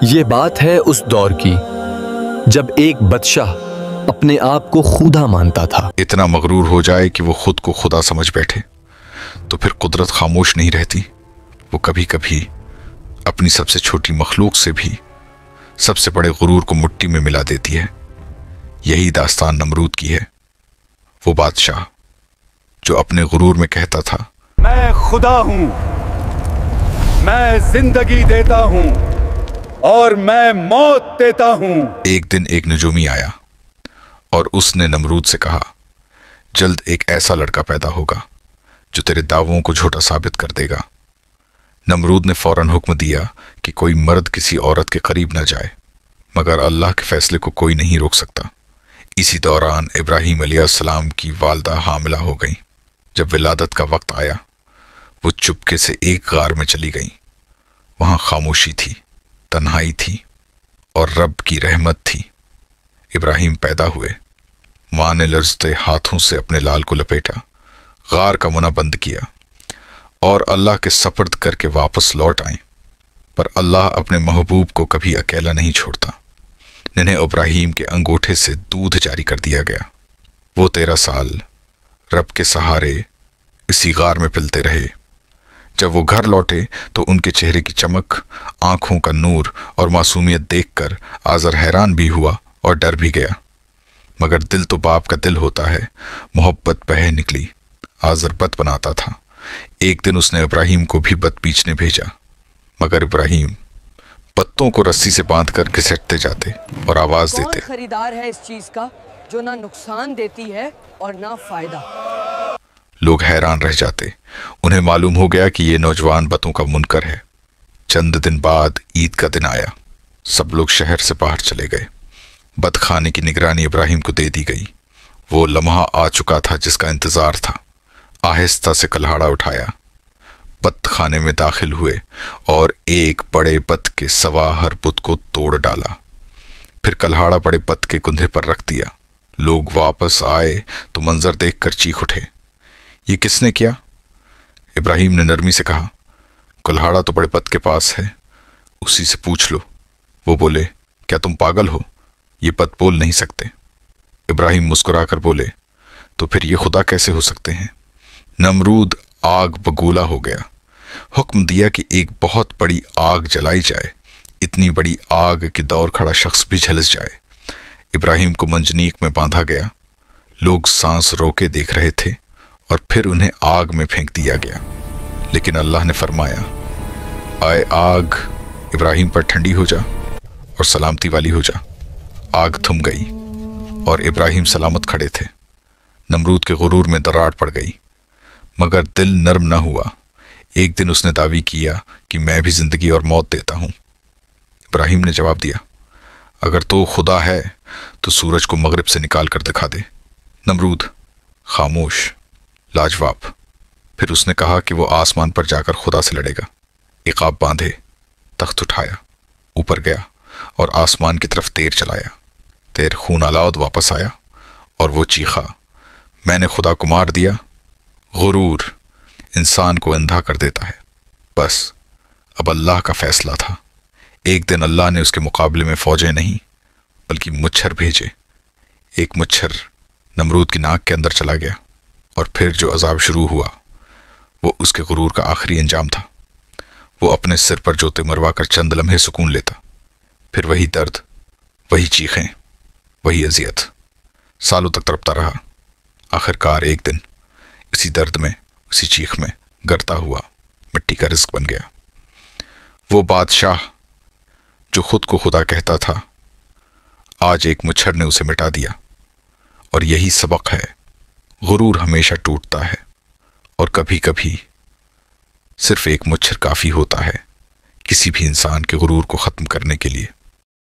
یہ بات ہے اس دور کی جب ایک بادشاہ اپنے آپ کو خدا مانتا تھا۔ اتنا مغرور ہو جائے کہ وہ خود کو خدا سمجھ بیٹھے تو پھر قدرت خاموش نہیں رہتی، وہ کبھی کبھی اپنی سب سے چھوٹی مخلوق سے بھی سب سے بڑے غرور کو مٹی میں ملا دیتی ہے۔ یہی داستان نمرود کی ہے، وہ بادشاہ جو اپنے غرور میں کہتا تھا میں خدا ہوں، میں زندگی دیتا ہوں اور میں موت دیتا ہوں۔ ایک دن ایک نجومی آیا اور اس نے نمرود سے کہا جلد ایک ایسا لڑکا پیدا ہوگا جو تیرے دعووں کو جھوٹا ثابت کر دے گا۔ نمرود نے فوراً حکم دیا کہ کوئی مرد کسی عورت کے قریب نہ جائے، مگر اللہ کے فیصلے کو کوئی نہیں روک سکتا۔ اسی دوران ابراہیم علیہ السلام کی والدہ حاملہ ہو گئیں۔ جب ولادت کا وقت آیا وہ چپکے سے ایک غار میں چلی گئیں۔ وہاں خاموشی تھی، تنہائی تھی اور رب کی رحمت تھی۔ ابراہیم پیدا ہوئے، ماں نے لرزتے ہاتھوں سے اپنے لال کو لپیٹا، غار کا منہ بند کیا اور اللہ کے سپرد کر کے واپس لوٹ آئیں۔ پر اللہ اپنے محبوب کو کبھی اکیلا نہیں چھوڑتا۔ ننھے ابراہیم کے انگوٹھے سے دودھ جاری کر دیا گیا۔ وہ 13 سال رب کے سہارے اسی غار میں پلتے رہے۔ جب وہ گھر لوٹے تو ان کے چہرے کی چمک، آنکھوں کا نور اور معصومیت دیکھ کر آزر حیران بھی ہوا اور ڈر بھی گیا، مگر دل تو باپ کا دل ہوتا ہے۔ محبت بہہ نکلی۔ آزر بت بناتا تھا۔ ایک دن اس نے ابراہیم کو بھی بت بیچنے بھیجا، مگر ابراہیم پتوں کو رسی سے باندھ کر گھسیٹتے جاتے اور آواز دیتے، کون خریدار ہے اس چیز کا جو نہ نقصان دیتی ہے اور نہ فائدہ؟ لوگ حیران رہ جاتے۔ انہیں معلوم ہو گیا کہ یہ نوجوان بتوں کا منکر ہے۔ چند دن بعد عید کا دن آیا۔ سب لوگ شہر سے باہر چلے گئے۔ بت خانے کی نگرانی ابراہیم کو دے دی گئی۔ وہ لمحہ آ چکا تھا جس کا انتظار تھا۔ آہستہ سے کلہاڑا اٹھایا، بت خانے میں داخل ہوئے اور ایک بڑے بت کے سوا ہر بت کو توڑ ڈالا۔ پھر کلہاڑا بڑے بت کے کندھے پر رکھ دیا۔ لوگ واپس آئے تو منظر دیکھ کر چیخ اٹھے، یہ کس نے کیا؟ ابراہیم نے نرمی سے کہا، کلہاڑا تو بڑے بت کے پاس ہے، اسی سے پوچھ لو۔ وہ بولے، کیا تم پاگل ہو؟ یہ بت بول نہیں سکتے۔ ابراہیم مسکرا کر بولے، تو پھر یہ خدا کیسے ہو سکتے ہیں؟ نمرود آگ بگولا ہو گیا۔ حکم دیا کہ ایک بہت بڑی آگ جلائی جائے، اتنی بڑی آگ کہ دور کھڑا شخص بھی جھلس جائے۔ ابراہیم کو منجنیق میں باندھا گیا۔ لوگ سانس روکے دیکھ رہے تھے اور پھر انہیں آگ میں پھینک دیا گیا، لیکن اللہ نے فرمایا، اے آگ ابراہیم پر ٹھنڈی ہو جا اور سلامتی والی ہو جا۔ آگ تھم گئی اور ابراہیم سلامت کھڑے تھے۔ نمرود کے غرور میں دراڑ پڑ گئی، مگر دل نرم نہ ہوا۔ ایک دن اس نے دعویٰ کیا کہ میں بھی زندگی اور موت دیتا ہوں۔ ابراہیم نے جواب دیا، اگر تو خدا ہے تو سورج کو مغرب سے نکال کر دکھا دے۔ نمرود خاموش، لاجواب۔ پھر اس نے کہا کہ وہ آسمان پر جا کر خدا سے لڑے گا۔ عقاب باندھے، تخت اٹھایا، اوپر گیا اور آسمان کی طرف تیر چلایا۔ تیر خون آلود واپس آیا اور وہ چیخا، میں نے خدا کو مار دیا۔ غرور انسان کو اندھا کر دیتا ہے۔ بس اب اللہ کا فیصلہ تھا۔ ایک دن اللہ نے اس کے مقابلے میں فوجیں نہیں بلکہ مچھر بھیجے۔ ایک مچھر نمرود کی ناک کے اندر چلا گیا اور پھر جو عذاب شروع ہوا وہ اس کے غرور کا آخری انجام تھا۔ وہ اپنے سر پر جوتے مروا کر چند لمحے سکون لیتا، پھر وہی درد، وہی چیخیں، وہی اذیت۔ سالوں تک تڑپتا رہا۔ آخر کار ایک دن اسی درد میں، اسی چیخ میں گرتا ہوا مٹی کا رزق بن گیا۔ وہ بادشاہ جو خود کو خدا کہتا تھا، آج ایک مچھر نے اسے مٹا دیا۔ اور یہی سبق ہے، غرور ہمیشہ ٹوٹتا ہے اور کبھی کبھی صرف ایک مچھر کافی ہوتا ہے کسی بھی انسان کے غرور کو ختم کرنے کے لیے۔